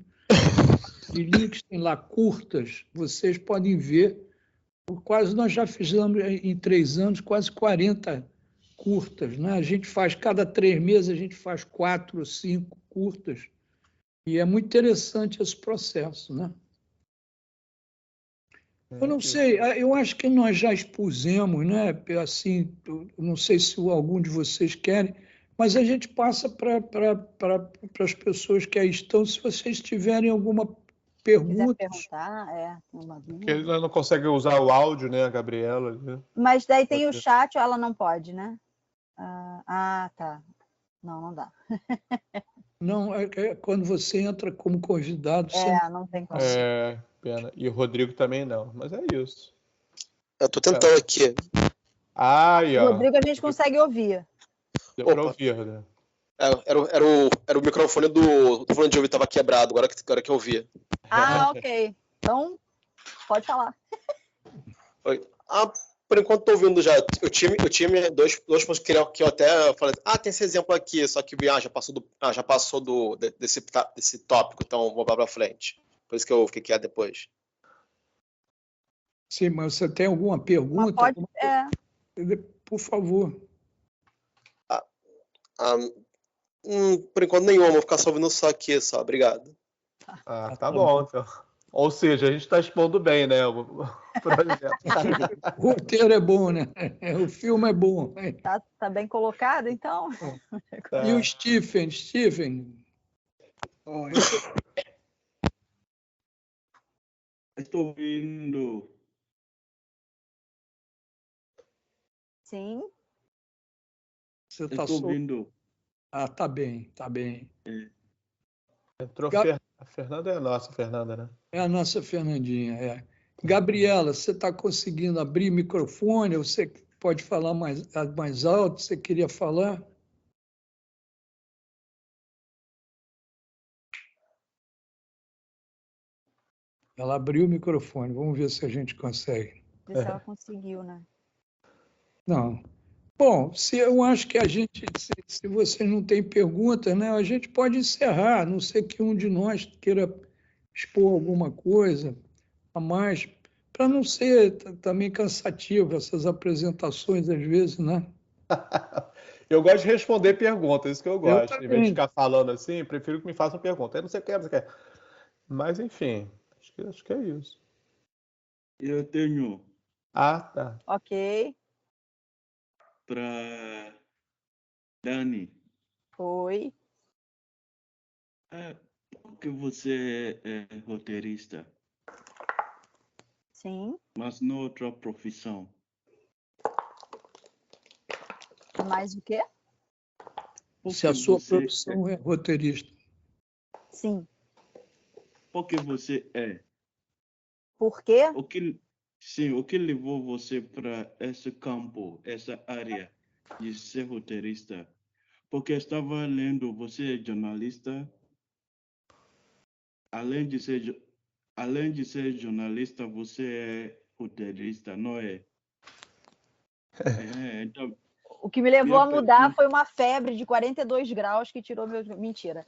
de links, tem lá curtas, vocês podem ver. Nós já fizemos em 3 anos quase 40 curtas, né? A gente faz, cada 3 meses, a gente faz 4 ou 5 curtas, e é muito interessante esse processo, né? Eu não sei, eu acho que nós já expusemos, né? Assim, não sei se algum de vocês querem, mas a gente passa para as pessoas que aí estão, se vocês tiverem alguma pergunta. Perguntar, uma dúvida. Porque ela não consegue usar o áudio, né, a Gabriela? Né? Mas daí tem o chat, ela não pode, né? Tá. Não dá. Não, quando você entra como convidado... não tem como. Pena. E o Rodrigo também não, mas é isso. Eu tô tentando aqui. Aí, ó. O Rodrigo a gente consegue ouvir. Deu para ouvir, Rodrigo. Era o microfone do fone de ouvido, tava quebrado, agora que eu ouvi. Ok. Então, pode falar. Por enquanto tô ouvindo já. O time, dois pontos que eu até falei, tem esse exemplo aqui, só que já passou desse tópico, então vou para frente. Por isso que eu fiquei quieto depois. Sim, mas você tem alguma pergunta? Por favor. Por enquanto nenhuma, vou ficar só ouvindo só aqui, só. Obrigado. Tá bom, então. Ou seja, a gente está expondo bem, né, o projeto. O roteiro é bom, né? O filme é bom. Tá bem colocado, então? E o Stephen? Oh, estou ouvindo. Sim. Você está Estou ouvindo. Ah, tá bem. Entrou a Fernanda é a nossa Fernanda, né? É a nossa Fernandinha, é. Gabriela, você está conseguindo abrir microfone? Você pode falar mais alto? Você queria falar? Ela abriu o microfone. Vamos ver se a gente consegue. Ver se ela conseguiu, né? Não. Bom, eu acho que se vocês não têm perguntas, né, a gente pode encerrar, a não ser que um de nós queira expor alguma coisa a mais, para não ser também cansativo essas apresentações às vezes, né? Eu gosto de responder perguntas, isso que eu gosto. Em vez de também. ficar falando assim, prefiro que me façam pergunta. Eu não sei o que, não sei o que. Mas, enfim, acho que é isso. Eu tenho Ah, tá. Ok. para Dani. Foi. Por que você é roteirista, Sim. mas não outra profissão? Mais o quê? Se a sua profissão é roteirista. Sim. Por que você é? Por quê? O que levou você para esse campo, essa área de ser roteirista? Porque estava lendo, você é jornalista. Além de ser jornalista, você é roteirista, não é? Então, O que me levou minha a mudar pergunta- foi uma febre de 42 graus que tirou meu... Mentira.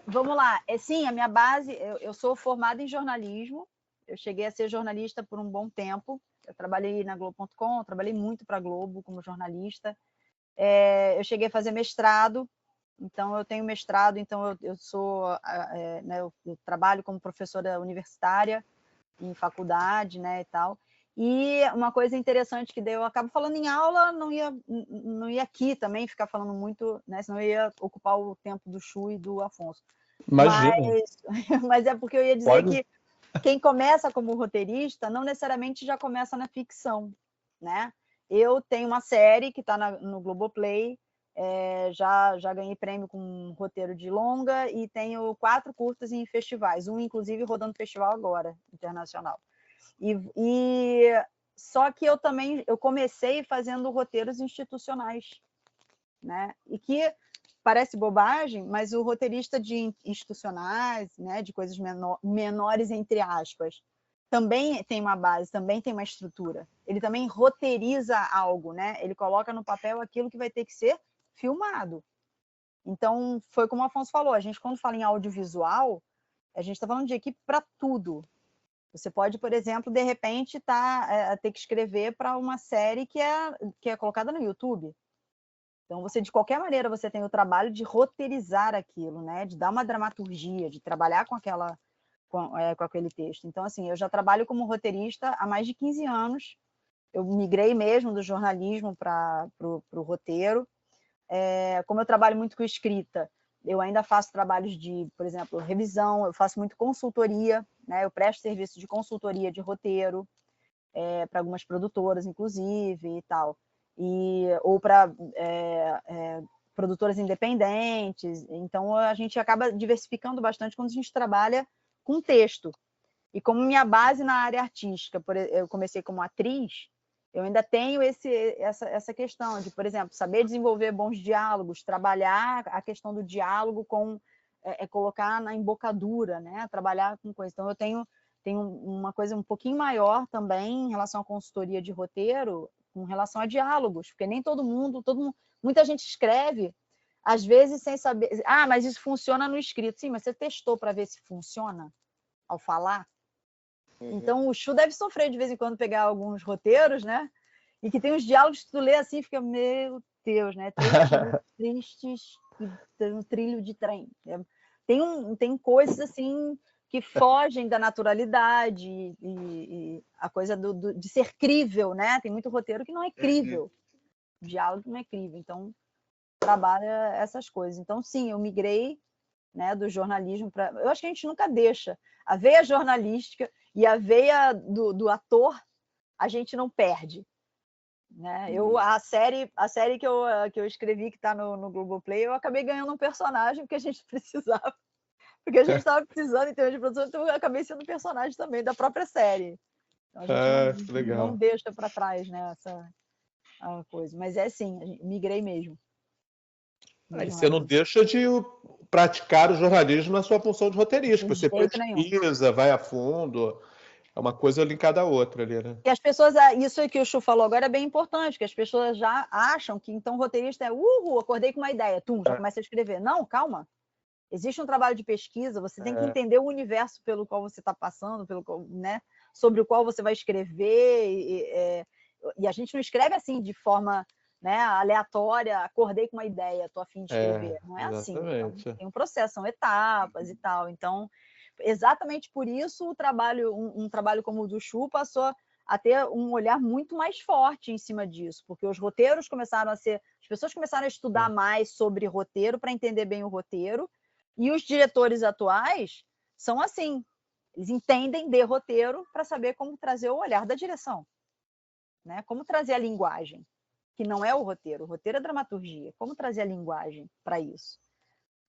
Vamos lá. Sim, a minha base, eu sou formada em jornalismo. Eu cheguei a ser jornalista por um bom tempo. Eu trabalhei na Globo.com, trabalhei muito para a Globo como jornalista. Eu cheguei a fazer mestrado. Então, eu tenho mestrado, então eu sou, né, eu trabalho como professora universitária em faculdade, né, e tal. E uma coisa interessante que daí eu acabo falando em aula, não ia aqui também ficar falando muito, né, senão eu ia ocupar o tempo do Chu e do Afonso. Imagina. Mas é porque eu ia dizer que quem começa como roteirista não necessariamente já começa na ficção, né? Eu tenho uma série que está no Globoplay, já ganhei prêmio com um roteiro de longa e tenho 4 curtas em festivais, um inclusive rodando festival agora, internacional. Só que eu comecei fazendo roteiros institucionais, né? E que parece bobagem, mas o roteirista de institucionais, né, de coisas menores entre aspas, também tem uma base, também tem uma estrutura. Ele também roteiriza algo, né? Ele coloca no papel aquilo que vai ter que ser filmado. Então, foi como o Afonso falou, a gente quando fala em audiovisual, a gente está falando de equipe para tudo. Você pode, por exemplo, de repente ter que escrever para uma série que é colocada no YouTube. Então, de qualquer maneira, você tem o trabalho de roteirizar aquilo, né? De dar uma dramaturgia, de trabalhar com aquele texto. Então, assim, eu já trabalho como roteirista há mais de 15 anos. Eu migrei mesmo do jornalismo para o roteiro. Como eu trabalho muito com escrita, eu ainda faço trabalhos de, por exemplo, revisão, eu faço muito consultoria, né? Eu presto serviço de consultoria de roteiro para algumas produtoras, inclusive, e tal. Ou para produtoras independentes. Então, a gente acaba diversificando bastante quando a gente trabalha com texto. E como minha base na área artística, eu comecei como atriz, eu ainda tenho essa questão de, por exemplo, saber desenvolver bons diálogos, trabalhar a questão do diálogo colocar na embocadura, né? Trabalhar com coisa. Então, eu tenho uma coisa um pouquinho maior também em relação à consultoria de roteiro, com relação a diálogos, porque nem todo mundo, muita gente escreve, às vezes sem saber, mas isso funciona no escrito. Sim, mas você testou para ver se funciona ao falar? Então, o Chu deve sofrer de vez em quando pegar alguns roteiros, né? E que tem uns diálogos que tu lê assim e fica, meu Deus, né? Tristes e um trilho de trem. Tem coisas assim que fogem da naturalidade e a coisa de ser crível, né? Tem muito roteiro que não é crível, o diálogo não é crível, então trabalha essas coisas. Então, sim, eu migrei, né, do jornalismo para... Eu acho que a gente nunca deixa. A veia jornalística e a veia do ator, a gente não perde. Né? A série que eu escrevi, que está no Globoplay, eu acabei ganhando um personagem porque a gente precisava. Porque a gente estava precisando em termos de produção, então eu acabei sendo personagem também da própria série. Então a gente não deixa para trás, né, essa coisa. Mas é assim, migrei mesmo. Aí você não deixa de praticar o jornalismo na sua função de roteirista. Você pesquisa, vai a fundo. É uma coisa linkada à outra ali, né? E as pessoas, isso que o Chu falou agora é bem importante, que as pessoas já acham que então roteirista é acordei com uma ideia, já começa a escrever. Não, calma. Existe um trabalho de pesquisa, você tem que entender o universo pelo qual você está passando, né, sobre o qual você vai escrever. E a gente não escreve assim de forma, né, aleatória, acordei com uma ideia, estou a fim de escrever. Não é assim. Então, tem um processo, são etapas e tal. Então, exatamente por isso o trabalho, um trabalho como o do Chu passou a ter um olhar muito mais forte em cima disso, porque os roteiros começaram a ser... As pessoas começaram a estudar mais sobre roteiro para entender bem o roteiro, e os diretores atuais são assim, eles entendem de roteiro para saber como trazer o olhar da direção, né? Como trazer a linguagem, que não é o roteiro é dramaturgia, como trazer a linguagem para isso,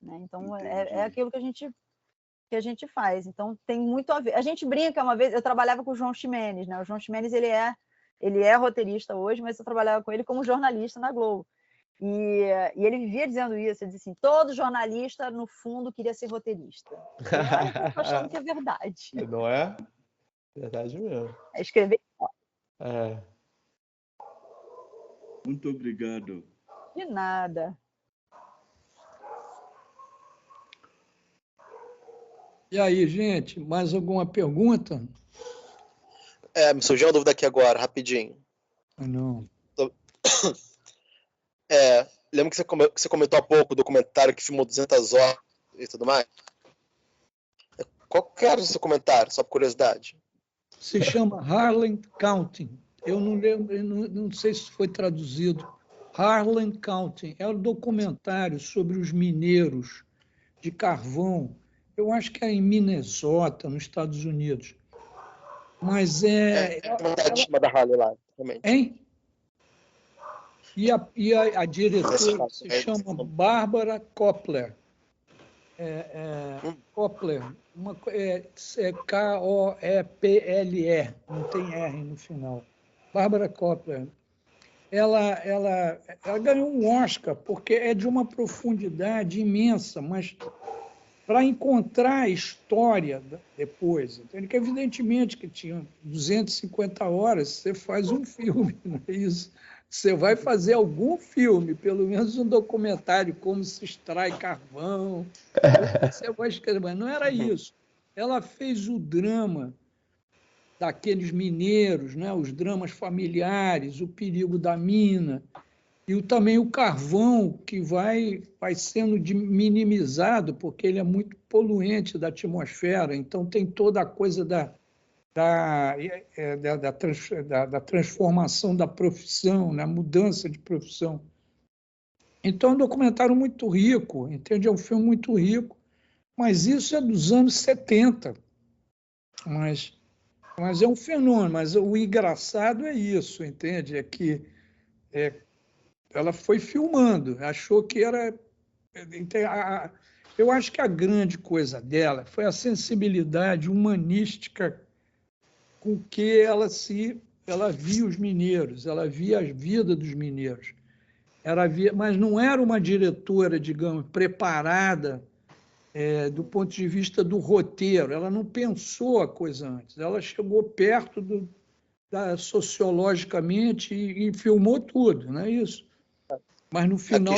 né? Então é aquilo que a gente faz. Então tem muito a ver. A gente brinca, uma vez eu trabalhava com o João Ximenes, né? O João Ximenes ele é roteirista hoje, mas eu trabalhava com ele como jornalista na Globo. E ele vivia dizendo isso, ele dizia assim, todo jornalista, no fundo, queria ser roteirista. Eu estou achando que é verdade. Não é? Verdade mesmo. É escrever. Muito obrigado. De nada. E aí, gente, mais alguma pergunta? Me surgiu uma dúvida aqui agora, rapidinho. Não. Lembra que você comentou há pouco o documentário que filmou 200 horas e tudo mais? Qual que era o seu comentário, só por curiosidade? Se chama Harlan County. Eu não lembro, não sei se foi traduzido. Harlan County é um documentário sobre os mineiros de carvão. Eu acho que é em Minnesota, nos Estados Unidos. Mas documentário de cima da Harlan lá, realmente. Hein? E a diretora se chama Bárbara Kopler. Kopler, Kopple, não tem R no final. Bárbara Kopler. Ela ganhou um Oscar porque é de uma profundidade imensa, mas para encontrar a história depois, entende? Que evidentemente que tinha 250 horas, você faz um filme, não é isso? Você vai fazer algum filme, pelo menos um documentário, como se extrai carvão, você vai escrever, mas não era isso. Ela fez o drama daqueles mineiros, né? Os dramas familiares, o perigo da mina, e também o carvão, que vai sendo minimizado, porque ele é muito poluente da atmosfera, então tem toda a coisa da transformação da profissão, na mudança de profissão. Então é um documentário muito rico, entende? É um filme muito rico, mas isso é dos anos 70. Mas é um fenômeno, mas o engraçado é isso, entende? É que ela foi filmando, achou que era... Eu acho que a grande coisa dela foi a sensibilidade humanística com que ela via os mineiros, ela via a vida dos mineiros. Mas não era uma diretora, digamos, preparada do ponto de vista do roteiro, ela não pensou a coisa antes, ela chegou perto sociologicamente e filmou tudo, não é isso? Mas no final...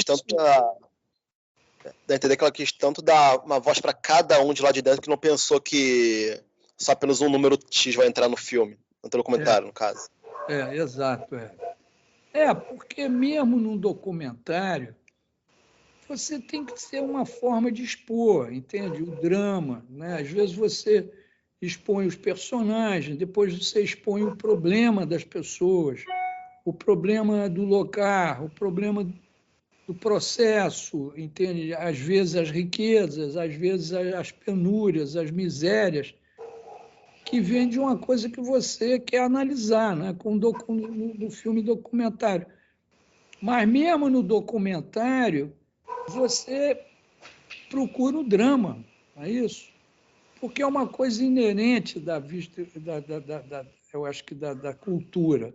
Dá a entender que ela quis tanto dar uma voz para cada um de lá de dentro que não pensou que só apenas um número X vai entrar no filme, no documentário, no caso. Exato. Porque mesmo num documentário, você tem que ter uma forma de expor, entende? O drama, né? Às vezes você expõe os personagens, depois você expõe o problema das pessoas, o problema do lugar, o problema do processo, entende? Às vezes as riquezas, às vezes as penúrias, as misérias, que vem de uma coisa que você quer analisar, né? No filme documentário. Mas mesmo no documentário, você procura o drama, não é isso? Porque é uma coisa inerente da vista, eu acho que da cultura.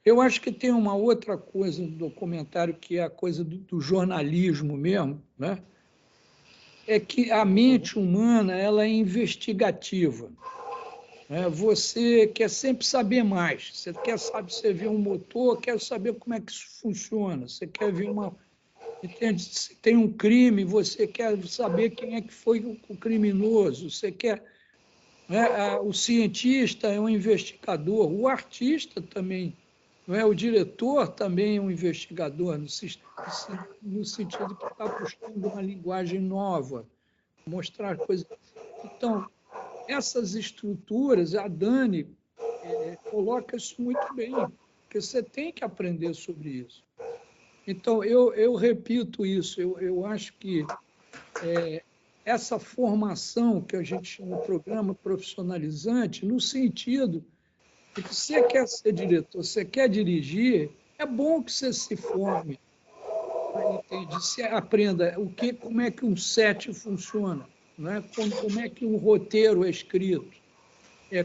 Eu acho que tem uma outra coisa no documentário, que é a coisa do jornalismo mesmo, né? É que a mente humana ela é investigativa. Né? Você quer sempre saber mais. Você quer saber, você vê um motor, quer saber como é que isso funciona. Você quer ver entende? Se tem um crime, você quer saber quem é que foi o criminoso. Você quer, né? O cientista é um investigador, o artista também. Não é? O diretor também é um investigador, no sentido que está buscando uma linguagem nova, mostrar coisas. Então, essas estruturas, a Dani coloca isso muito bem, porque você tem que aprender sobre isso. Então, eu repito isso, eu acho que essa formação que a gente chama de programa profissionalizante, no sentido de que você quer ser diretor, você quer dirigir, é bom que você se forme, entende? Você aprenda como é que um set funciona, né? Como é que um roteiro é escrito,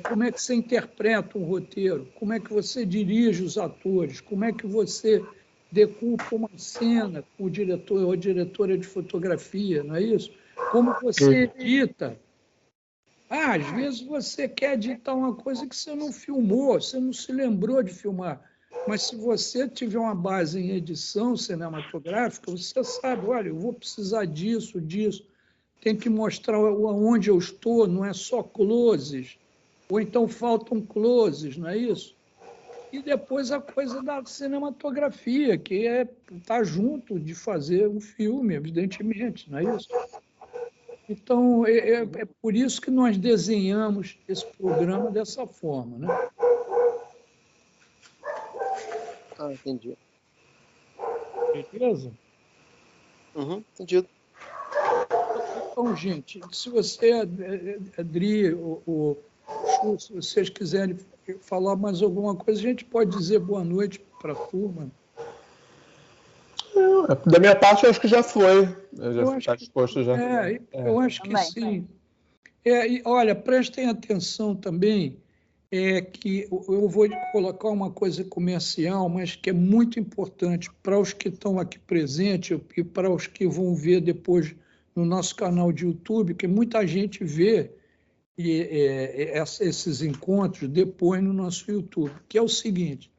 como é que você interpreta um roteiro, como é que você dirige os atores, como é que você decupa uma cena com o diretor ou diretora de fotografia, não é isso? Como você edita. Às vezes você quer editar uma coisa que você não filmou, você não se lembrou de filmar. Mas se você tiver uma base em edição cinematográfica, você sabe, olha, eu vou precisar disso, tem que mostrar onde eu estou, não é só closes, ou então faltam closes, não é isso? E depois a coisa da cinematografia, que está junto de fazer um filme, evidentemente, não é isso? Então, é por isso que nós desenhamos esse programa dessa forma, né? Ah, entendi. Beleza? Entendido. Então, gente, se você, Adri, o Chu, se vocês quiserem falar mais alguma coisa, a gente pode dizer boa noite para a turma. Da minha parte, eu acho que já foi. Eu Já está exposto já. Eu acho que Também. sim. E, olha, prestem atenção também, que eu vou colocar uma coisa comercial, mas que é muito importante para os que estão aqui presentes e para os que vão ver depois no nosso canal de YouTube, que muita gente vê esses encontros depois no nosso YouTube, que é o seguinte: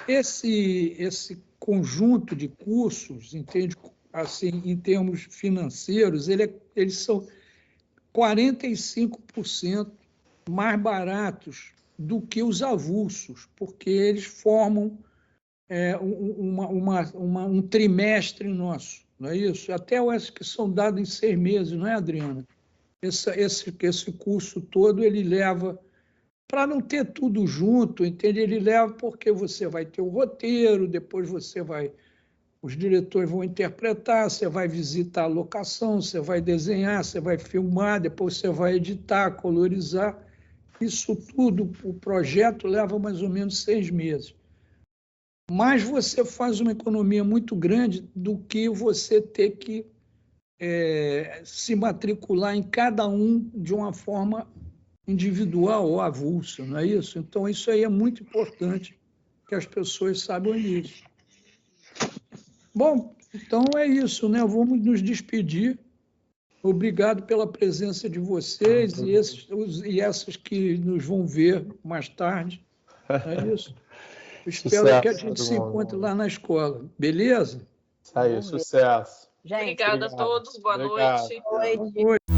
esse conjunto de cursos, entende? Assim, em termos financeiros, eles são 45% mais baratos do que os avulsos, porque eles formam um trimestre nosso, não é isso? Até eu acho que são dados em 6 meses, não é, Adriana? Esse curso todo, ele leva, para não ter tudo junto, entende? Ele leva porque você vai ter o roteiro, depois os diretores vão interpretar, você vai visitar a locação, você vai desenhar, você vai filmar, depois você vai editar, colorizar. Isso tudo, o projeto leva mais ou menos 6 meses. Mas você faz uma economia muito grande do que você ter que se matricular em cada um de uma forma individual ou avulsa, não é isso? Então, isso aí é muito importante que as pessoas saibam disso. Bom, então é isso, né? Vamos nos despedir. Obrigado pela presença de vocês e essas que nos vão ver mais tarde. É isso. Eu espero que a gente se encontre lá na escola. Beleza? Isso aí, sucesso. Gente, Obrigada a todos, boa Obrigado. noite. boa noite. Boa noite.